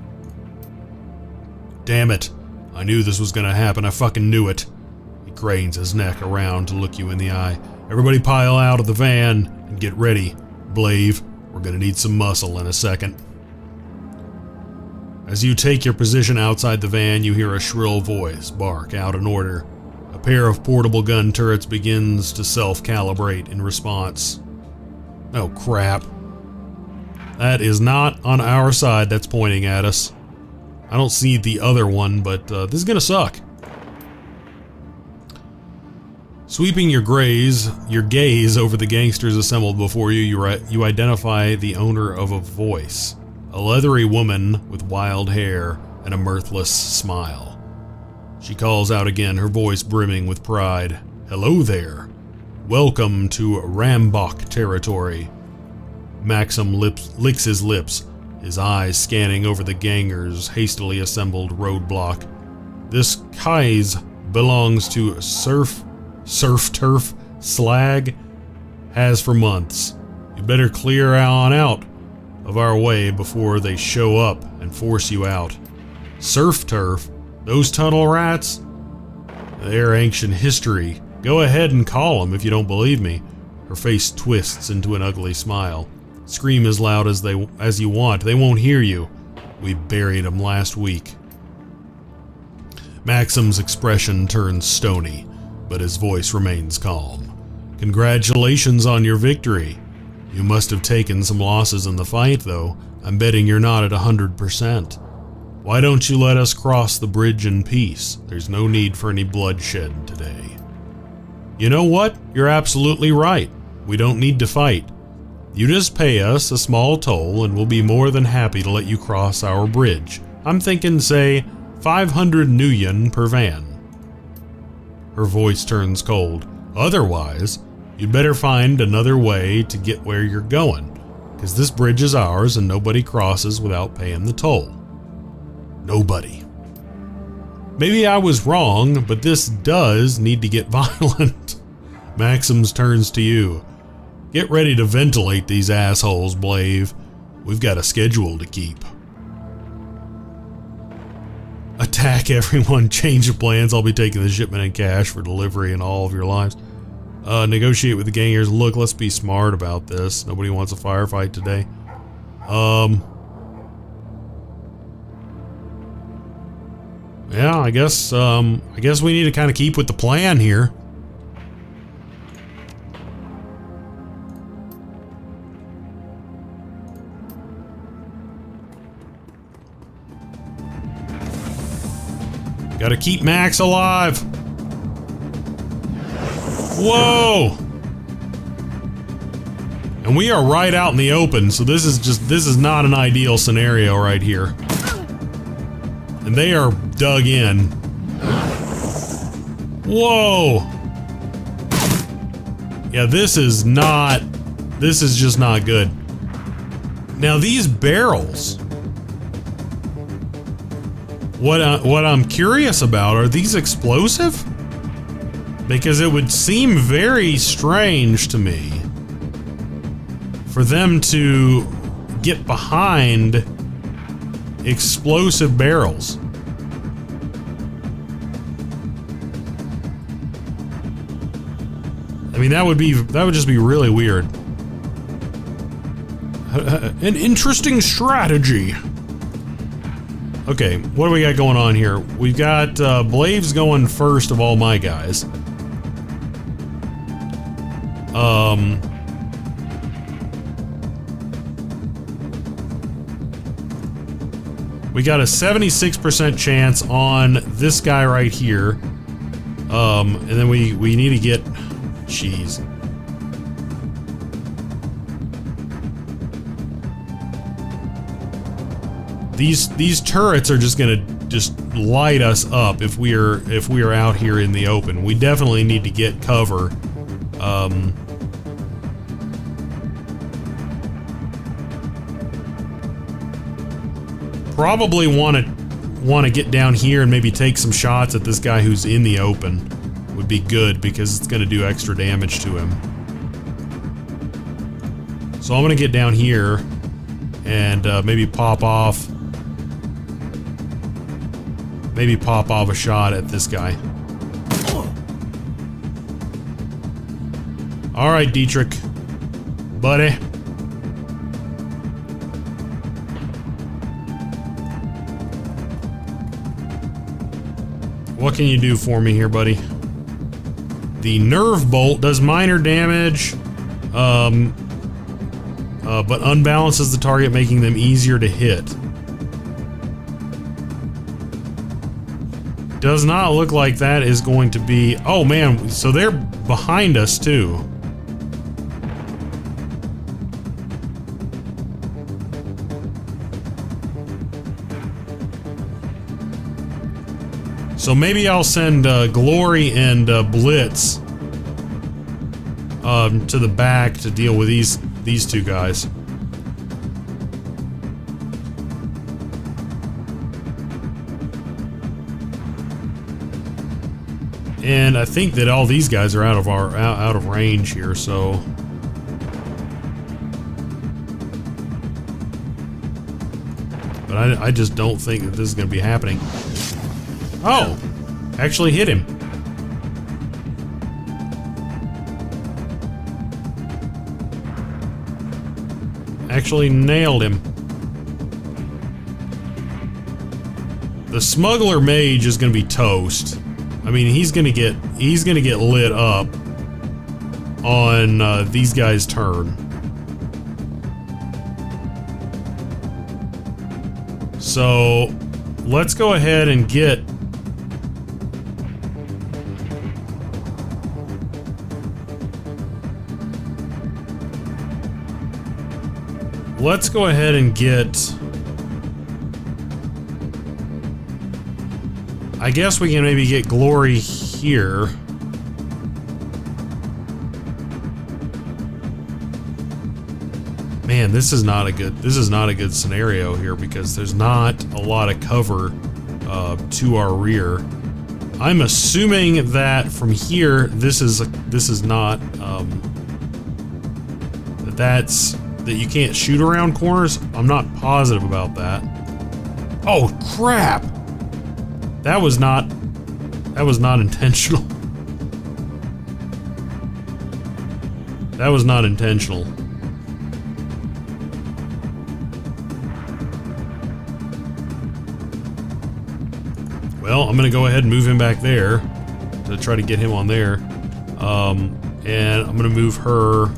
Damn it! I knew this was gonna happen, I fucking knew it. He cranes his neck around to look you in the eye. Everybody pile out of the van and get ready. Blave, we're gonna need some muscle in a second. As you take your position outside the van, you hear a shrill voice bark out an order. A pair of portable gun turrets begins to self-calibrate in response. Oh crap. That is not on our side that's pointing at us. I don't see the other one, but this is gonna suck. Sweeping your gaze over the gangsters assembled before you, you identify the owner of a voice. A leathery woman with wild hair and a mirthless smile. She calls out again, her voice brimming with pride. Hello there. Welcome to Rambach territory. Maxim licks his lips, his eyes scanning over the gangers' hastily assembled roadblock. This Kais belongs to Surf Turf Slag, has for months. You better clear on out of our way before they show up and force you out. Surf Turf? Those tunnel rats? They're ancient history. Go ahead and call them if you don't believe me. Her face twists into an ugly smile. Scream as loud as you want. They won't hear you. We buried them last week. Maxim's expression turns stony, but his voice remains calm. Congratulations on your victory. You must have taken some losses in the fight, though. I'm betting you're not at 100%. Why don't you let us cross the bridge in peace? There's no need for any bloodshed today. You know what? You're absolutely right. We don't need to fight. You just pay us a small toll and we'll be more than happy to let you cross our bridge. I'm thinking, say, 500 nuyen per van. Her voice turns cold. Otherwise, you'd better find another way to get where you're going, because this bridge is ours and nobody crosses without paying the toll. Nobody. Maybe I was wrong, but this does need to get violent. Maxims turns to you. Get ready to ventilate these assholes, Blave. We've got a schedule to keep. Attack everyone, change of plans. I'll be taking the shipment in cash for delivery in all of your lives. Negotiate with the gangers. Look, let's be smart about this. Nobody wants a firefight today. Yeah, I guess we need to kind of keep with the plan here. Gotta keep Max alive. Whoa! And we are right out in the open, so this is not an ideal scenario right here. And they are dug in. Whoa! Yeah, this is just not good. Now these barrels. What I'm curious about, are these explosive? Because it would seem very strange to me for them to get behind explosive barrels. I mean, that would just be really weird. An interesting strategy. Okay, what do we got going on here? We've got Blaves going first of all my guys. We got a 76% chance on this guy right here. And then we need to get... Jeez. These turrets are just gonna light us up if we are out here in the open. We definitely need to get cover. Probably want to get down here and maybe take some shots at this guy who's in the open. Would be good because it's going to do extra damage to him. So I'm going to get down here and maybe pop off a shot at this guy. All right, Dietrich, buddy. What can you do for me here, buddy? The nerve bolt does minor damage, but unbalances the target, making them easier to hit. Does not look like that is going to be... Oh man, so they're behind us too. So maybe I'll send Glory and Blitz to the back to deal with these two guys. And I think that all these guys are out of range here, so but I just don't think that this is going to be happening. Oh, actually hit him. Actually nailed him. The smuggler mage is going to be toast. I mean, he's going to get lit up on these guys' turn. So let's go ahead and get... Let's go ahead and get... I guess we can maybe get Glory here. Man, this is not a good scenario here because there's not a lot of cover to our rear. I'm assuming that from here this is not that you can't shoot around corners. I'm not positive about that. Oh crap! That was not intentional. That was not intentional. Well, I'm gonna go ahead and move him back there to try to get him on there. And I'm gonna move her.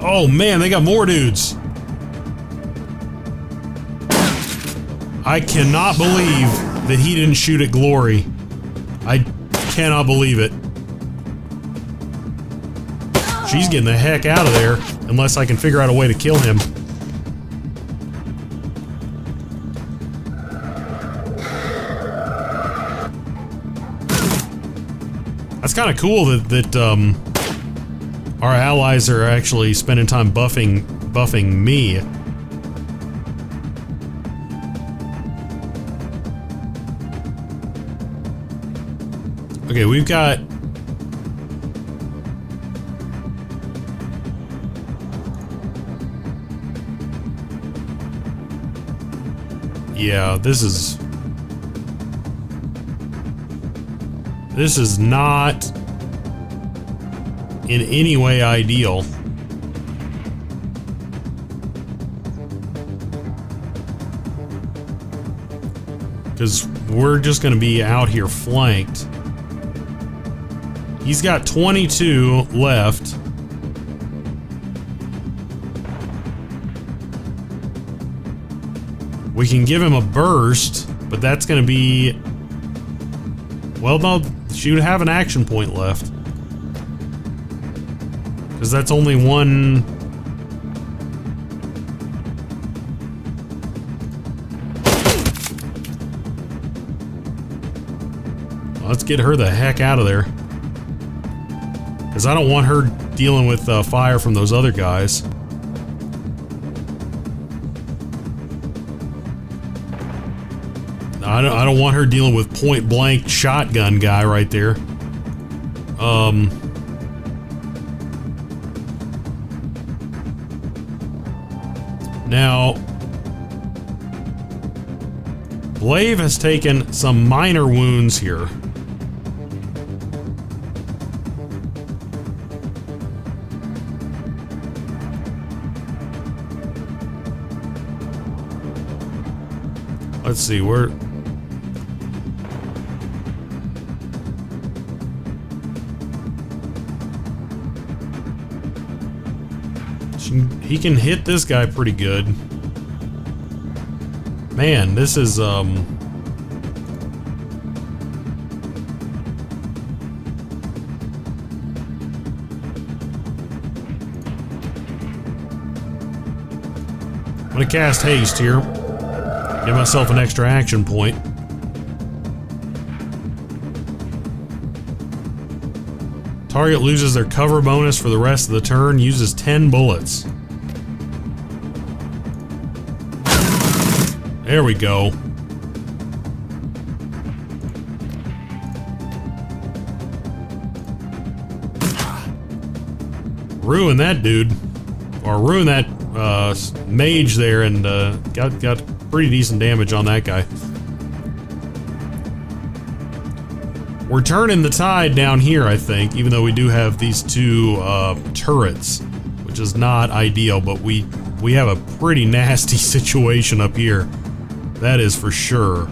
Oh man, they got more dudes. I cannot believe that he didn't shoot at Glory. I cannot believe it. She's getting the heck out of there, unless I can figure out a way to kill him. That's kind of cool that our allies are actually spending time buffing me. Okay, we've got... Yeah, this is not in any way ideal. Because we're just going to be out here flanked. He's got 22 left. We can give him a burst, but that's going to be... Well, no, she would have an action point left. Because that's only one... Let's get her the heck out of there. Because I don't want her dealing with fire from those other guys. I don't want her dealing with point blank shotgun guy right there. Now, Blaive has taken some minor wounds here. Let's see, where... He can hit this guy pretty good. Man, this is, I'm gonna cast haste here. Give myself an extra action point. Target loses their cover bonus for the rest of the turn, uses 10 bullets. There we go. Ruin that dude. Or ruin that mage there, and got pretty decent damage on that guy. We're turning the tide down here, I think, even though we do have these two turrets, which is not ideal, but we have a pretty nasty situation up here. That is for sure.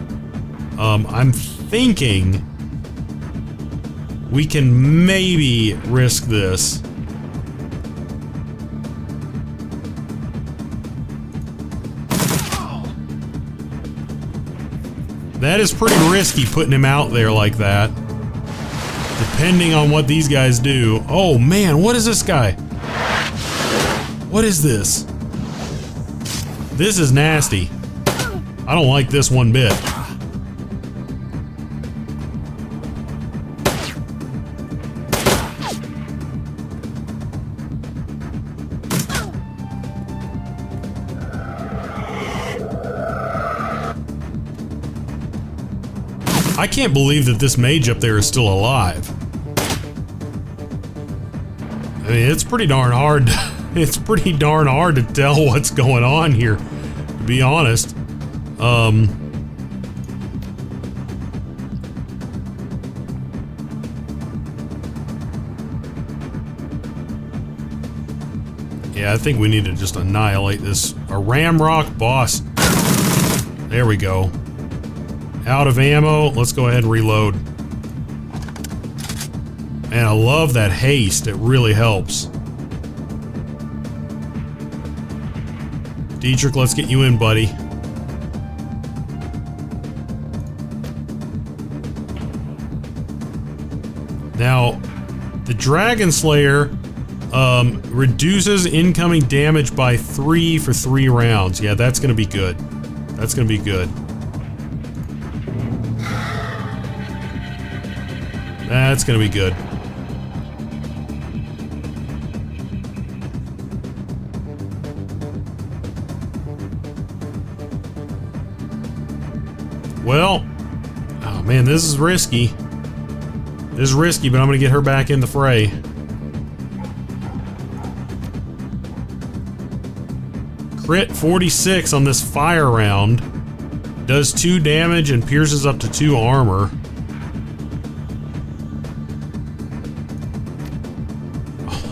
I'm thinking we can maybe risk this. That is pretty risky, putting him out there like that. Depending on what these guys do. Oh man, what is this guy? What is this? This is nasty. I don't like this one bit. I can't believe that this mage up there is still alive. I mean, it's pretty darn hard. It's pretty darn hard to tell what's going on here, to be honest. Yeah, I think we need to just annihilate this. A Ramrock boss. There we go. Out of ammo. Let's go ahead and reload. And I love that haste. It really helps. Dietrich, let's get you in, buddy. Now, the Dragon Slayer reduces incoming damage by 3 for 3 rounds. Yeah, that's gonna be good. That's gonna be good. That's gonna be good. Well, oh man, this is risky. This is risky, but I'm gonna get her back in the fray. Crit 46 on this fire round. Does 2 damage and pierces up to 2 armor.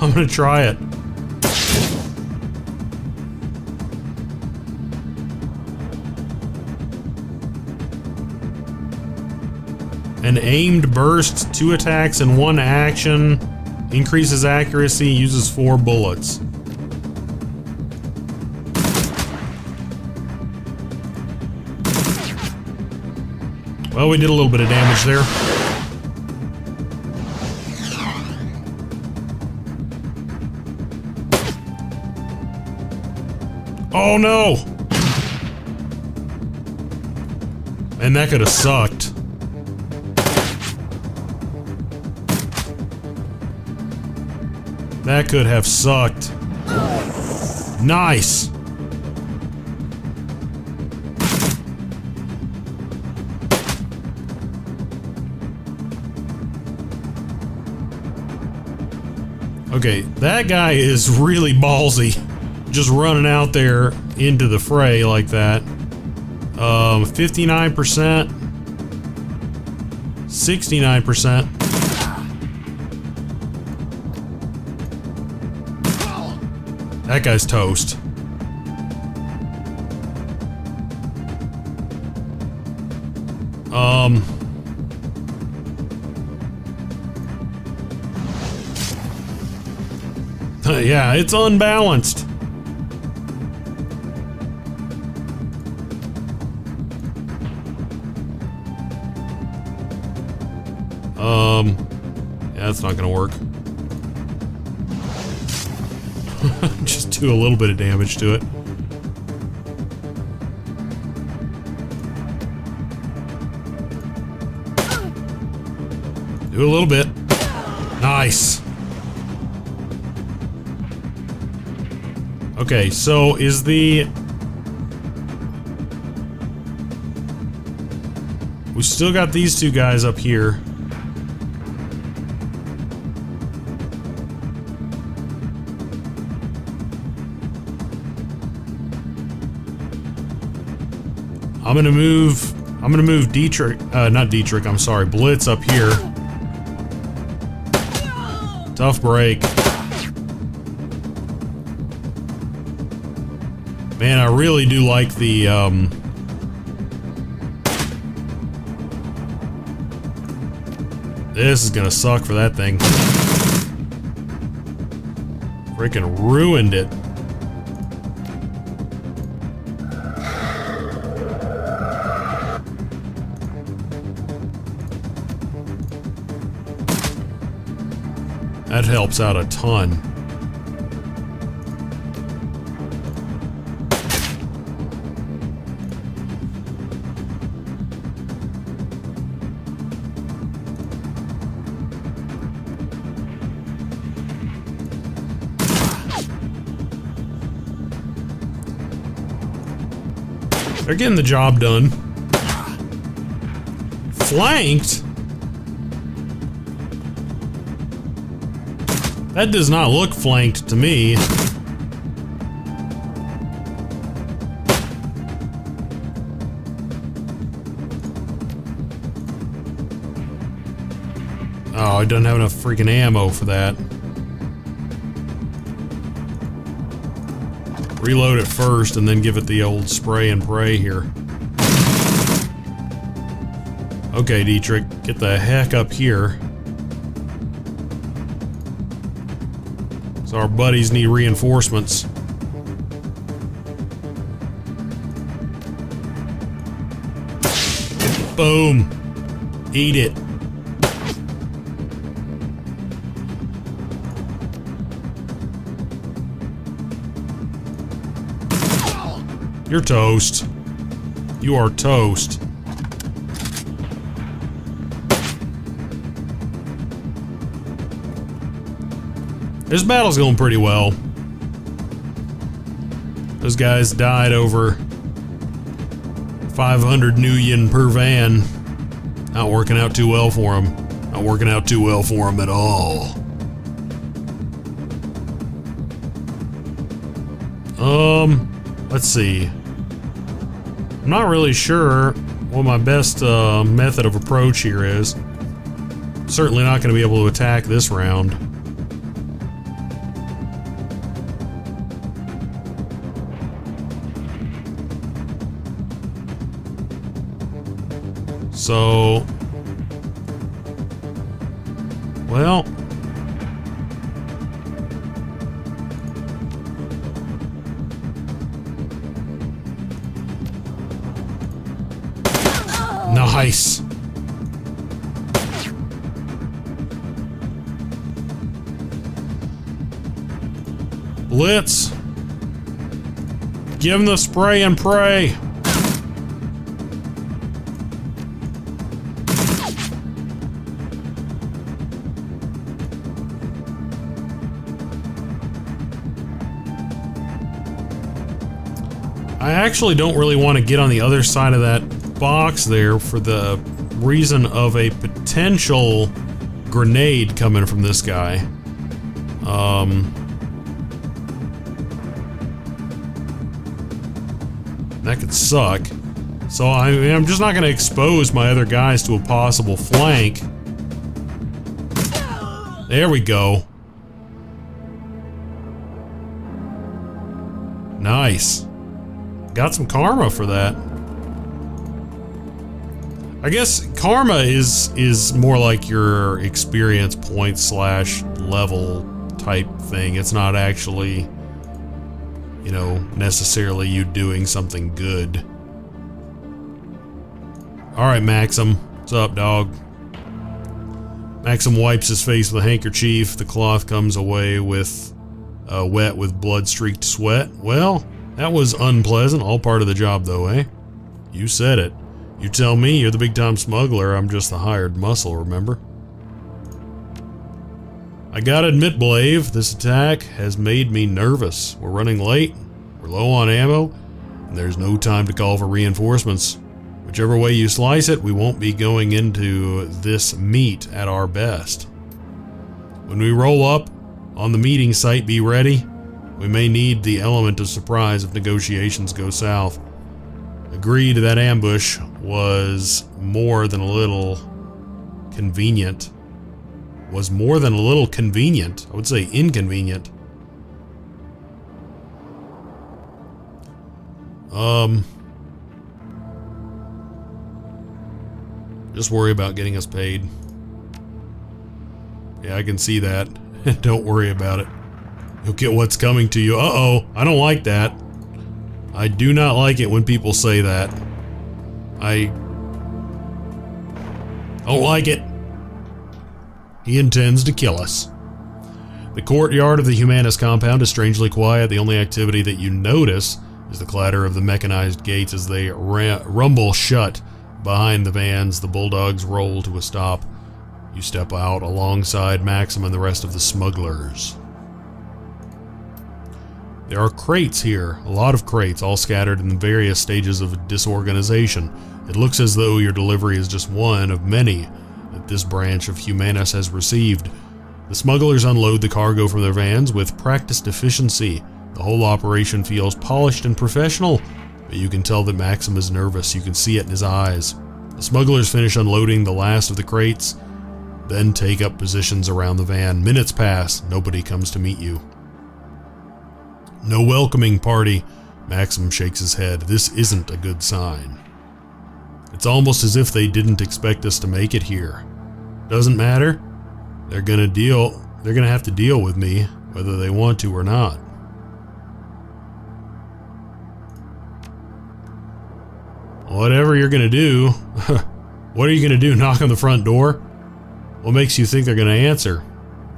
I'm gonna try it. An aimed burst, 2 attacks in 1 action, increases accuracy, uses 4 bullets. Well, we did a little bit of damage there. Oh no! And that could have sucked. That could have sucked. Nice! Okay, that guy is really ballsy. Just running out there into the fray like that. 59%. 69%. That guy's toast. Yeah, it's unbalanced. Yeah, that's not gonna work. Just do a little bit of damage to it. Do a little bit. Nice. Okay, so is the... We still got these 2 guys up here. I'm gonna move Dietrich, not Dietrich, I'm sorry, Blitz up here. Tough break. Man, I really do like the, this is gonna suck for that thing. Freaking ruined it. That helps out a ton. They're getting the job done. Flanked? That does not look flanked to me. Oh, I don't have enough freaking ammo for that. Reload it first and then give it the old spray and pray here. Okay, Dietrich, get the heck up here. So our buddies need reinforcements. Boom. Eat it. You're toast. You are toast. This battle's going pretty well. Those guys died over 500 new yen per van. Not working out too well for them. Not working out too well for them at all. Let's see. I'm not really sure what my best method of approach here is. Certainly not going to be able to attack this round. So, well, nice. Blitz. Give him the spray and pray. I actually don't really want to get on the other side of that box there for the reason of a potential grenade coming from this guy. That could suck. So I'm just not going to expose my other guys to a possible flank. There we go. Nice. Got some karma for that. I guess karma is more like your experience point slash level type thing. It's not actually, you know, necessarily you doing something good. Alright, Maxim. What's up, dog? Maxim wipes his face with a handkerchief. The cloth comes away with wet with blood-streaked sweat. Well, that was unpleasant. All part of the job, though, eh? You said it. You tell me, you're the big-time smuggler. I'm just the hired muscle, remember? I gotta admit, Blave, this attack has made me nervous. We're running late, we're low on ammo, and there's no time to call for reinforcements. Whichever way you slice it, we won't be going into this meet at our best. When we roll up on the meeting site, be ready. We may need the element of surprise if negotiations go south. Agreed, that ambush was more than a little convenient. Was more than a little convenient. I would say inconvenient. Just worry about getting us paid. Yeah, I can see that. Don't worry about it. You'll get what's coming to you. Uh-oh, I don't like that. I do not like it when people say that. I don't like it. He intends to kill us. The courtyard of the Humanis compound is strangely quiet. The only activity that you notice is the clatter of the mechanized gates as they rumble shut behind the vans. The bulldogs roll to a stop. You step out alongside Maxim and the rest of the smugglers. There are crates here, a lot of crates, all scattered in various stages of disorganization. It looks as though your delivery is just one of many that this branch of Humanis has received. The smugglers unload the cargo from their vans with practiced efficiency. The whole operation feels polished and professional, but you can tell that Maxim is nervous. You can see it in his eyes. The smugglers finish unloading the last of the crates, then take up positions around the van. Minutes pass, nobody comes to meet you. No welcoming party. Maxim shakes his head. This isn't a good sign. It's almost as if they didn't expect us to make it here. Doesn't matter. They're gonna have to deal with me, whether they want to or not. Whatever you're gonna do. What are you gonna do, knock on the front door? What makes you think they're gonna answer?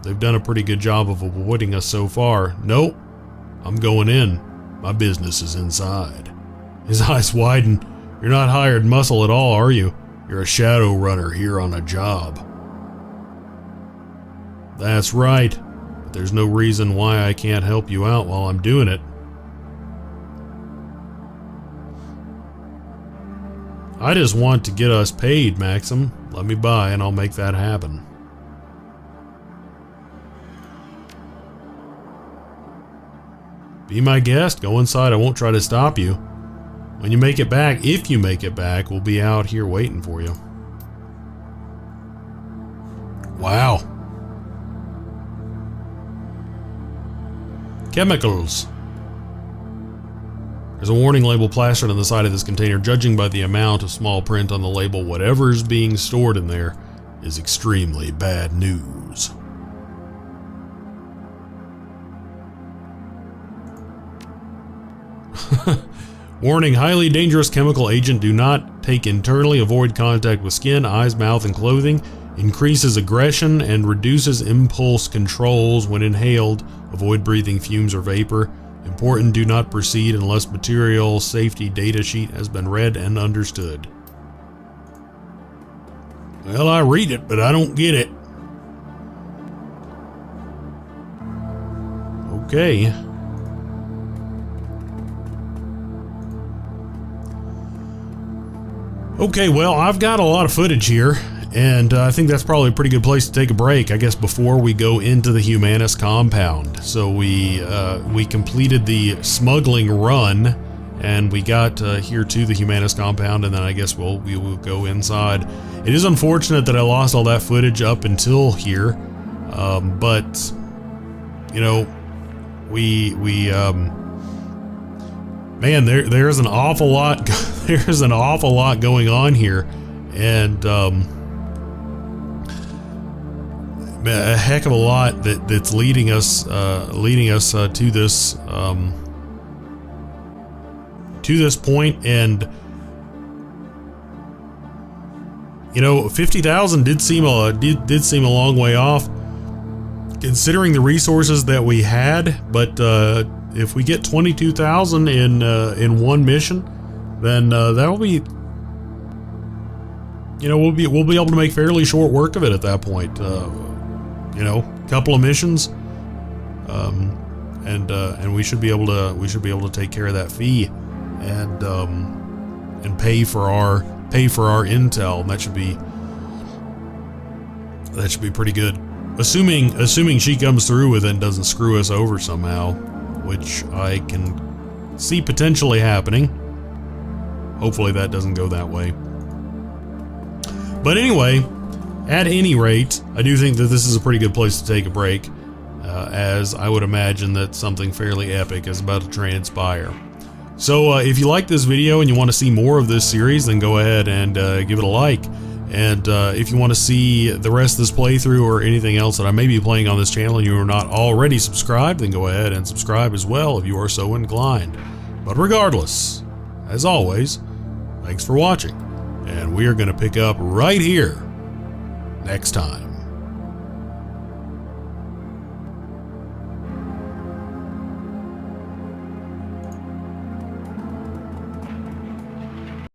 They've done a pretty good job of avoiding us so far. Nope. I'm going in. My business is inside. His eyes widen. You're not hired muscle at all, are you? You're a Shadowrunner here on a job. That's right. But there's no reason why I can't help you out while I'm doing it. I just want to get us paid, Maxim. Let me by and I'll make that happen. Be my guest, go inside, I won't try to stop you. When you make it back, if you make it back, we'll be out here waiting for you. Wow. Chemicals. There's a warning label plastered on the side of this container. Judging by the amount of small print on the label, whatever's being stored in there is extremely bad news. Warning, highly dangerous chemical agent. Do not take internally. Avoid contact with skin, eyes, mouth, and clothing. Increases aggression and reduces impulse controls when inhaled. Avoid breathing fumes or vapor. Important, do not proceed unless material safety data sheet has been read and understood. Well, I read it, but I don't get it. Okay. Okay, well, I've got a lot of footage here, and I think that's probably a pretty good place to take a break, I guess, before we go into the Humanis compound. So we completed the smuggling run, and we got here to the Humanis compound, and then I guess we will go inside. It is unfortunate that I lost all that footage up until here, but you know, man, there's an awful lot. There's an awful lot going on here, and a heck of a lot that's leading us to this point. And you know, 50,000 did seem a long way off, considering the resources that we had. But if we get 22,000 in one mission, then that'll be, you know, we'll be able to make fairly short work of it at that point. You know, a couple of missions, and we should be able to take care of that fee, and pay for our intel, and that should be pretty good. Assuming she comes through with it and doesn't screw us over somehow, which I can see potentially happening. Hopefully that doesn't go that way. But anyway, at any rate, I do think that this is a pretty good place to take a break, as I would imagine that something fairly epic is about to transpire. So if you like this video and you want to see more of this series, then go ahead and give it a like. And if you want to see the rest of this playthrough or anything else that I may be playing on this channel and you are not already subscribed, then go ahead and subscribe as well if you are so inclined. But regardless, as always, thanks for watching, and we are going to pick up right here next time.